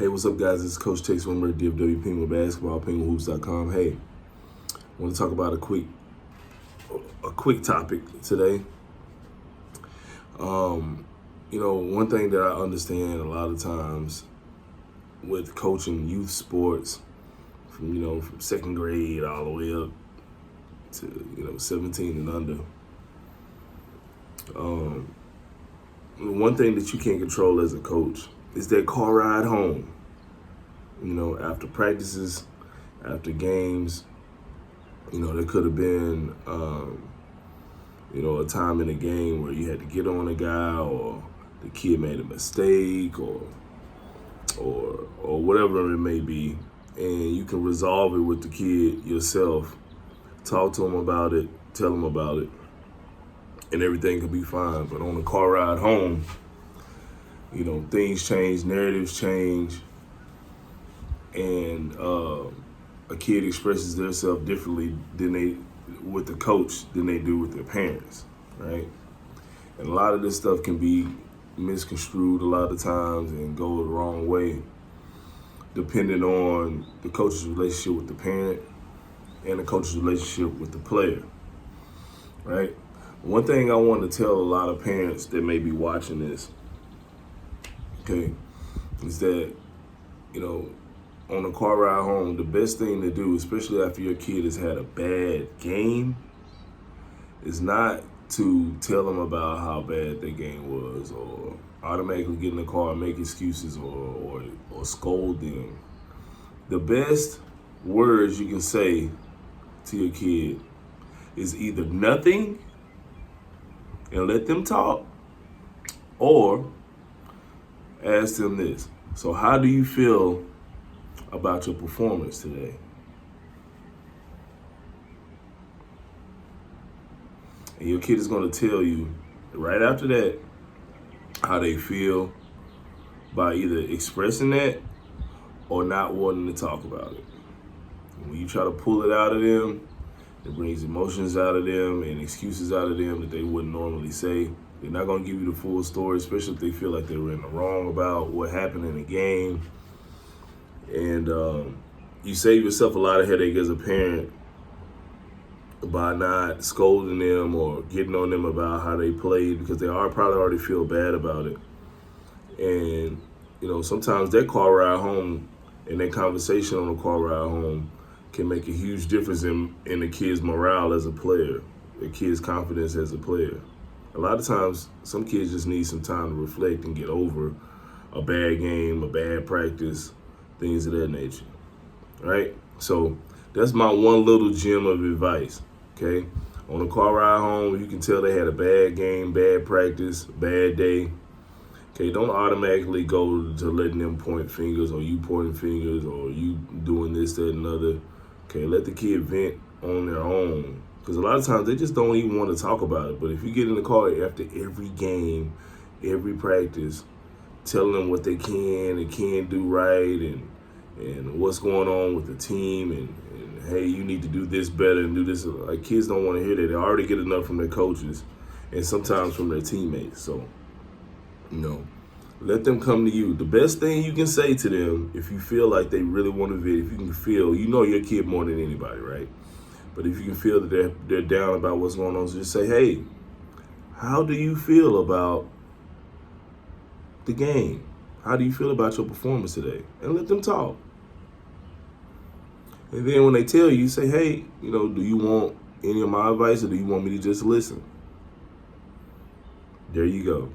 Hey, what's up, guys? This is Coach Tate Swimmer, DFW Penguin Basketball, PENGUINHOOPS.com. Hey, I want to talk about a quick topic today. One thing that I understand a lot of times with coaching youth sports, from second grade all the way up to 17 and under. One thing that you can't control as a coach is that car ride home. After practices, after games, there could have been, a time in the game where you had to get on a guy, or the kid made a mistake, or whatever it may be, and you can resolve it with the kid yourself. Talk to him about it, tell him about it, and everything can be fine. But on the car ride home, things change, narratives change, and a kid expresses themselves differently with the coach than they do with their parents, right? And a lot of this stuff can be misconstrued a lot of times and go the wrong way, depending on the coach's relationship with the parent and the coach's relationship with the player, right? One thing I want to tell a lot of parents that may be watching this, okay, is that, on a car ride home, the best thing to do, especially after your kid has had a bad game, is not to tell them about how bad their game was, or automatically get in the car and make excuses, or scold them. The best words you can say to your kid is either nothing and let them talk, or ask them this: so how do you feel about your performance today? And your kid is going to tell you right after that how they feel by either expressing that or not wanting to talk about it. And when you try to pull it out of them, it brings emotions out of them and excuses out of them that they wouldn't normally say. They're not going to give you the full story, especially if they feel like they were in the wrong about what happened in the game. And you save yourself a lot of headache as a parent by not scolding them or getting on them about how they played, because they probably already feel bad about it. And, sometimes that car ride home and that conversation on the car ride home can make a huge difference in the kid's morale as a player, the kid's confidence as a player. A lot of times, some kids just need some time to reflect and get over a bad game, a bad practice, things of that nature, right? So that's my one little gem of advice, okay? On a car ride home, you can tell they had a bad game, bad practice, bad day. Okay, don't automatically go to letting them point fingers, or you pointing fingers, or you doing this, that, and other. Okay, let the kid vent on their own, because a lot of times they just don't even want to talk about it. But if you get in the car after every game, every practice, telling them what they can and can't do right, and what's going on with the team, and hey, you need to do this better and do this. Like, kids don't want to hear that. They already get enough from their coaches and sometimes from their teammates. So, let them come to you. The best thing you can say to them, if you feel like they really want to vent, if you can feel, your kid more than anybody, right? But if you can feel that they're down about what's going on, so just say, hey, how do you feel about the game? How do you feel about your performance today? And let them talk. And then when they tell you, say, hey, do you want any of my advice, or do you want me to just listen? There you go.